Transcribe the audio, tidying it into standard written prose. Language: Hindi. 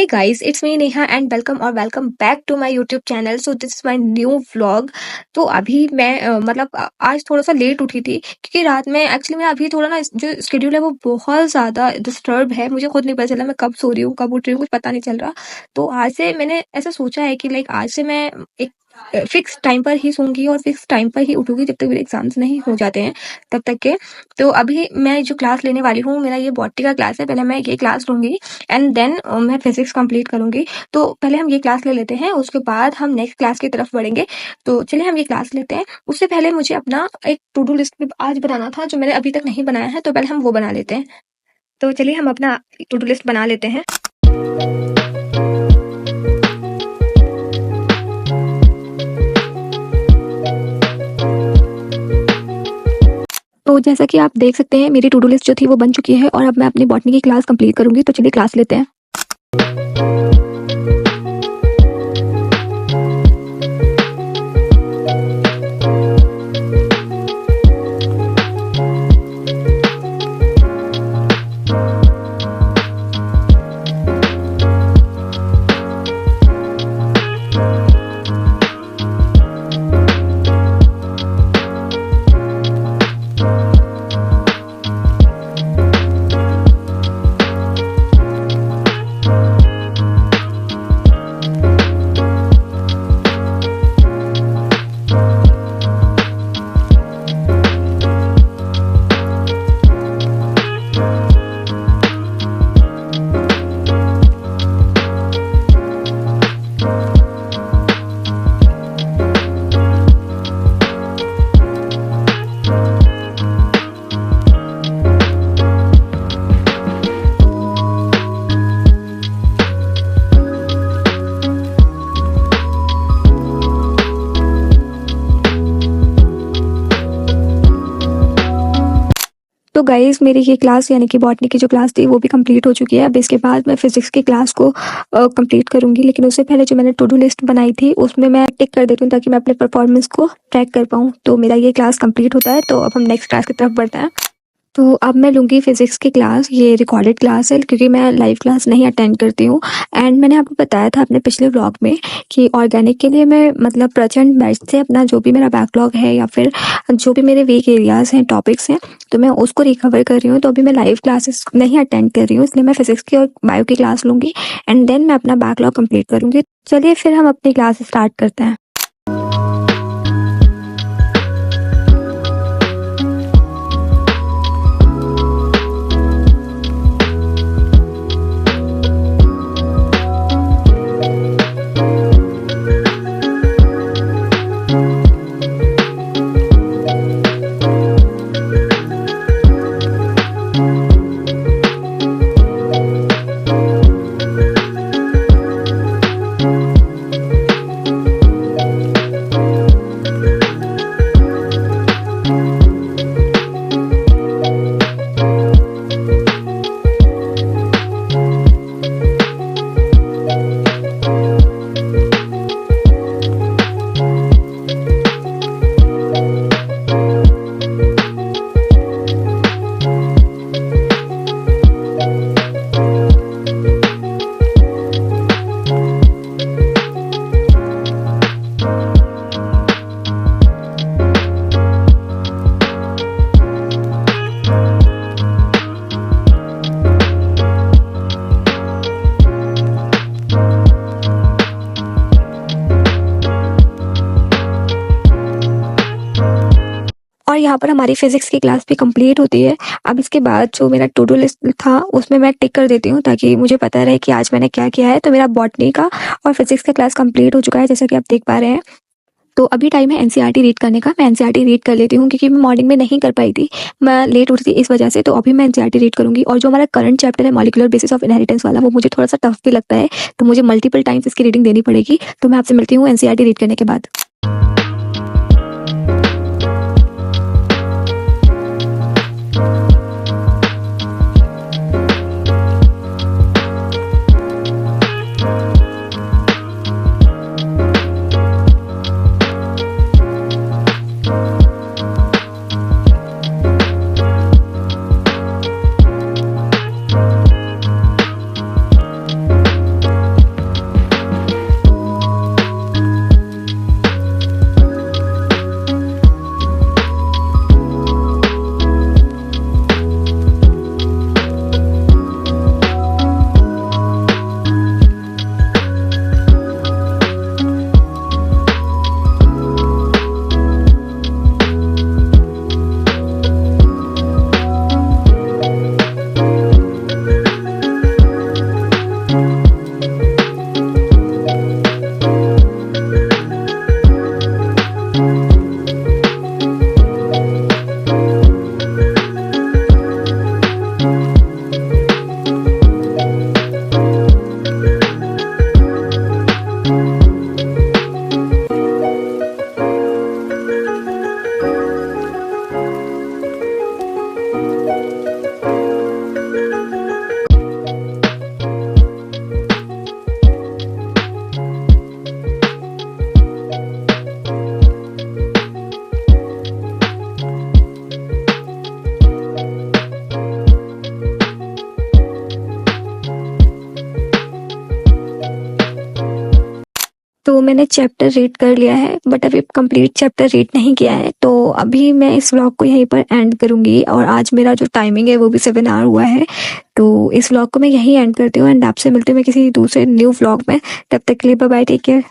Hey guys, it's me Neha and welcome back to my YouTube channel. So this is my new vlog. तो अभी मैं आज थोड़ा सा लेट उठी थी क्योंकि रात में एक्चुअली मैं अभी थोड़ा ना जो शेड्यूल है वो बहुत ज़्यादा डिस्टर्ब है। मुझे खुद नहीं पता चला मैं कब सो रही हूँ कब उठ रही हूँ कुछ पता नहीं चल रहा। तो आज से मैंने ऐसा सोचा है कि आज से मैं एक फिक्स टाइम पर ही सोऊंगी और फिक्स टाइम पर ही उठूंगी जब तक मेरे एग्जाम्स नहीं हो जाते हैं तब तक के। तो अभी मैं जो क्लास लेने वाली हूँ मेरा ये बॉटनी का क्लास है। पहले मैं ये क्लास लूंगी एंड देन मैं फिजिक्स कंप्लीट करूंगी। तो पहले हम ये क्लास ले लेते हैं, उसके बाद हम नेक्स्ट क्लास की तरफ बढ़ेंगे। तो चलिए हम ये क्लास लेते हैं। उससे पहले मुझे अपना एक टू डू लिस्ट भी आज बनाना था जो मैंने अभी तक नहीं बनाया है, तो पहले हम वो बना लेते हैं। तो चलिए हम अपना टू डू लिस्ट बना लेते हैं। तो जैसा कि आप देख सकते हैं मेरी टू डू लिस्ट जो थी वो बन चुकी है और अब मैं अपनी बॉटनी की क्लास कंप्लीट करूंगी। तो चलिए क्लास लेते हैं। तो गाइज मेरी ये क्लास यानी कि बॉटनी की जो क्लास थी वो भी कंप्लीट हो चुकी है। अब इसके बाद मैं फिजिक्स की क्लास को कंप्लीट करूंगी, लेकिन उससे पहले जो मैंने टू डू लिस्ट बनाई थी उसमें मैं टिक कर देती हूँ ताकि मैं अपने परफॉर्मेंस को ट्रैक कर पाऊँ। तो मेरा ये क्लास कंप्लीट होता है, तो अब हम नेक्स्ट क्लास की तरफ बढ़ते हैं। तो अब मैं लूँगी फिज़िक्स की क्लास। ये रिकॉर्डेड क्लास है क्योंकि मैं लाइव क्लास नहीं अटेंड करती हूँ। एंड मैंने आपको बताया था अपने पिछले व्लॉग में कि ऑर्गेनिक के लिए मैं प्रचंड बैच से अपना जो भी मेरा बैकलॉग है या फिर जो भी मेरे वीक एरियाज़ हैं, टॉपिक्स हैं, तो मैं उसको रिकवर कर रही हूँ। तो अभी मैं लाइव क्लासेस नहीं अटेंड कर रही हूँ, इसलिए मैं फिज़िक्स की और बायो की क्लास लूँगी एंड देन मैं अपना बैकलॉग कंप्लीट करूँगी। चलिए फिर हम अपनी क्लास स्टार्ट करते हैं। और यहाँ पर हमारी फिजिक्स की क्लास भी कंप्लीट होती है। अब इसके बाद जो मेरा टू डू लिस्ट था उसमें मैं टिक कर देती हूँ ताकि मुझे पता रहे कि आज मैंने क्या किया है। तो मेरा बॉटनी का और फिजिक्स का क्लास कंप्लीट हो चुका है, जैसा कि आप देख पा रहे हैं। तो अभी टाइम है एनसीईआरटी रीड करने का। मैं एनसीईआरटी रीड कर लेती हूँ क्योंकि मैं मॉर्निंग में नहीं कर पाई थी, मैं लेट उठी थी इस वजह से। तो अभी मैं एनसीईआरटी रीड करूँगी। और जो हमारा करंट चैप्टर है मॉलिक्यूलर बेसिस ऑफ इनहेरिटेंस वाला, वो मुझे थोड़ा सा टफ भी लगता है, तो मुझे मल्टीपल टाइम्स इसकी रीडिंग देनी पड़ेगी। तो मैं आपसे मिलती हूँ एनसीईआरटी रीड करने के बाद। मैंने चैप्टर रीड कर लिया है, बट अभी कंप्लीट चैप्टर रीड नहीं किया है। तो अभी मैं इस व्लॉग को यहीं पर एंड करूँगी और आज मेरा जो टाइमिंग है वो भी 7 आवर हुआ है। तो इस व्लॉग को मैं यहीं एंड करती हूँ एंड आपसे मिलती हूँ मैं किसी दूसरे न्यू व्लॉग में। तब तक के लिए बाय बाय, टेक केयर।